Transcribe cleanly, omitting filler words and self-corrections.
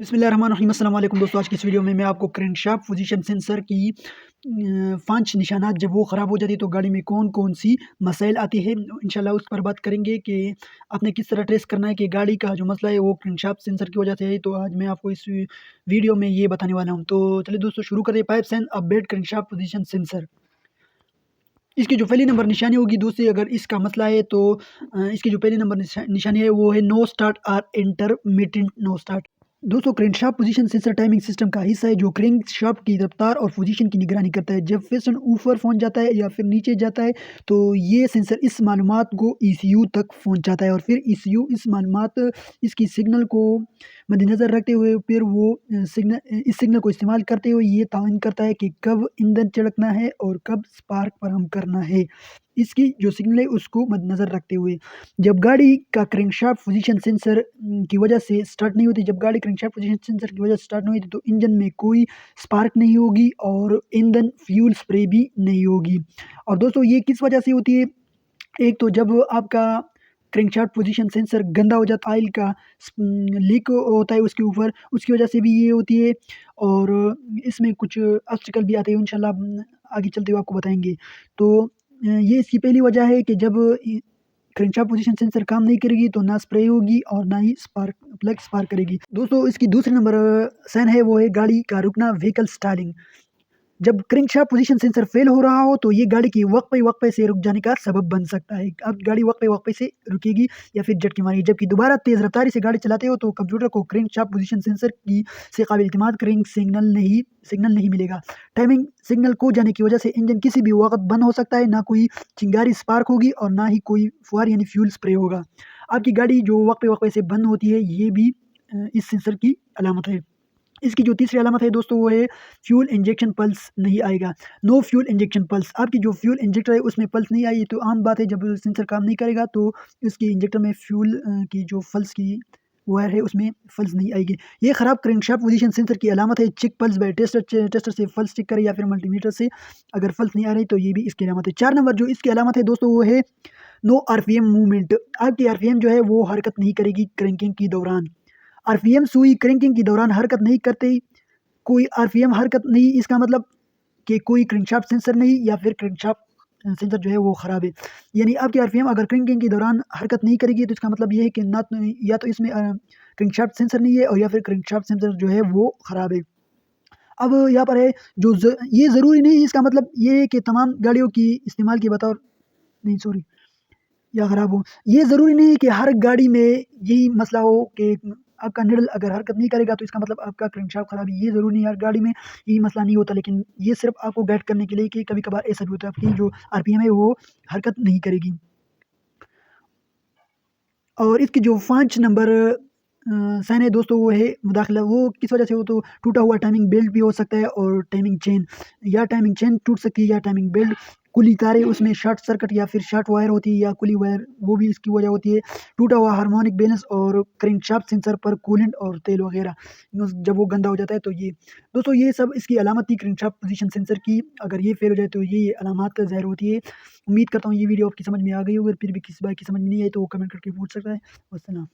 बिस्मिल्लाहिर्रहमानिर्रहीम। अस्सलाम वालेकुम दोस्तों, आज की इस वीडियो में मैं आपको क्रैंकशाफ्ट पोजीशन सेंसर की 5 निशानात जब वो ख़राब हो जाती है तो गाड़ी में कौन-कौन सी मसाइल आती है, इंशाल्लाह उस पर बात करेंगे कि आपने किस तरह ट्रेस करना है कि गाड़ी का जो मसला है वो क्रैंकशाफ्ट सेंसर की वजह से है। तो आज मैं आपको इस वीडियो में ये बताने वाला हूँ। तो चलिए दोस्तों शुरू करें। Pipes and update crankshaft position sensor. इसकी जो पहली नंबर निशानी होगी, दूसरी अगर इसका मसला है तो इसकी जो पहली नंबर निशानी है वो है नो स्टार्ट और इंटरमिटेंट नो स्टार्ट। दोस्तों crankshaft position sensor timing system का हिस्सा है जो क्रैंकशाफ्ट की रफ्तार और पोजीशन की निगरानी करता है। जब फिस्टन ऊपर पहुंच जाता है या फिर नीचे जाता है तो ये सेंसर इस मालूमात को ईसीयू तक पहुंचाता है और फिर ईसीयू इस मालूमात इसकी सिग्नल को मद्देनज़र रखते हुए फिर वो इस सिग्नल को इस्तेमाल करते हुए ये तयन करता है कि कब ईंधन छिड़कना है और कब स्पार्क फराहम करना है। इसकी जो सिग्नल है उसको मद्देनज़र रखते हुए जब गाड़ी का क्रैंकशाफ्ट पोजीशन सेंसर की वजह से स्टार्ट नहीं होती, जब गाड़ी क्रैंकशाफ्ट पोजीशन सेंसर की वजह से स्टार्ट नहीं होती तो इंजन में कोई स्पार्क नहीं होगी और ईंधन फ्यूल स्प्रे भी नहीं होगी। और दोस्तों ये किस वजह से होती है? एक तो जब आपका क्रैंकशाफ्ट पोजीशन सेंसर गंदा हो जाता है, ऑयल का लीक होता है उसके ऊपर, उसकी वजह से भी ये होती है। और इसमें कुछ ऑब्स्टिकल भी आते हैं, इंशाल्लाह आगे चलते हुए आपको बताएँगे। तो ये इसकी पहली वजह है कि जब क्रैंकशाफ्ट पोजीशन सेंसर काम नहीं करेगी तो ना स्प्रे होगी और ना ही प्लग स्पार्क करेगी। दोस्तों इसकी दूसरी नंबर साइन है वो है गाड़ी का रुकना, व्हीकल स्टालिंग। जब क्रैंकशाफ्ट पोजीशन सेंसर फेल हो रहा हो तो ये गाड़ी की वक्फे से रुक जाने का सबब बन सकता है। अब गाड़ी वक्फे से रुकेगी या फिर झटके मारेगी। जबकि दोबारा तेज़ रफ्तारी से गाड़ी चलाते हो तो कंप्यूटर को क्रैंकशाफ्ट पोजीशन सेंसर की से काबिल एतमाद क्रैंक सिग्नल नहीं मिलेगा। टाइमिंग सिग्नल खो जाने की वजह से इंजन किसी भी वक्त बंद हो सकता है, ना कोई चिंगारी स्पार्क होगी और ना ही कोई फुहार यानी फ्यूल स्प्रे होगा। आपकी गाड़ी जो वक्फे से बंद होती है ये भी इस सेंसर की अलामत है। इसकी जो तीसरी अलामत है दोस्तों वो है फ्यूल इंजेक्शन पल्स नहीं आएगा। No fuel injection pulse. आपकी जो फ्यूल इंजेक्टर है उसमें पल्स नहीं आई तो आम बात है, जब सेंसर काम नहीं करेगा तो इसकी इंजेक्टर में फ्यूल की जो पल्स की वायर है उसमें पल्स नहीं आएगी। ये ख़राब क्रैंकशाफ्ट पोजीशन सेंसर की अलामत है। चेक पल्स बाय टेस्टर से पल्स चेक करें या फिर मल्टीमीटर से। अगर पल्स नहीं आ रही तो ये भी इसकी अलामत है। 4 नंबर जो इसकी अलामत है दोस्तों वो है नो आरपीएम मूवमेंट। आपकी आरपीएम जो है वो हरकत नहीं करेगी क्रैंकिंग की दौरान। आरपीएम सुई क्रैंकिंग के दौरान हरकत नहीं करते। कोई आरपीएम हरकत नहीं, इसका मतलब कि कोई क्रैंकशाफ्ट सेंसर नहीं या फिर क्रैंकशाफ्ट सेंसर जो है वो ख़राब है। यानी आपकी आरपीएम अगर क्रैंकिंग के दौरान हरकत नहीं करेगी तो इसका मतलब ये है कि ना तो या तो इसमें क्रैंकशाफ्ट सेंसर नहीं है और या फिर क्रैंकशाफ्ट सेंसर जो है वो ख़राब है। अब यहाँ पर है ये ज़रूरी नहीं है, इसका मतलब ये है कि तमाम गाड़ियों की इस्तेमाल के बतौर नहीं सॉरी या ख़राब हो। ये ज़रूरी नहीं है कि हर गाड़ी में यही मसला हो कि आपका निडल अगर हरकत नहीं करेगा तो इसका मतलब आपका क्रैंकशाफ्ट ख़राब है। ये ज़रूरी नहीं है, हर गाड़ी में यही मसला नहीं होता, लेकिन ये सिर्फ़ आपको गाइड करने के लिए कि कभी-कभार ऐसा भी होता है आपकी जो आरपीएम है वो हरकत नहीं करेगी। और इसकी जो 5 नंबर साइन है दोस्तों वो है मुदाखला। वो किस वजह से हो तो टूटा हुआ टाइमिंग बेल्ट भी हो सकता है और टाइमिंग चेन टूट सकती है या टाइमिंग बेल्ट कुली तारे उसमें शॉर्ट सर्किट या फिर शॉर्ट वायर होती है या कुली वायर, वो भी इसकी वजह होती है। टूटा हुआ हार्मोनिक बैलेंस और क्रैंकशाफ्ट सेंसर पर कूलेंट और तेल वगैरह जब वो गंदा हो जाता है तो ये दोस्तों ये सब इसकी अलामत थी क्रैंकशाफ्ट पोजीशन सेंसर की। अगर ये फेल हो जाए तो ये अलामत ज़ाहिर होती है। उम्मीद करता हूँ ये वीडियो आपकी समझ में आ गई होगी। फिर भी किसी बात की समझ में नहीं आई तो वो कमेंट करके पूछ सकता है। वस्सलाम।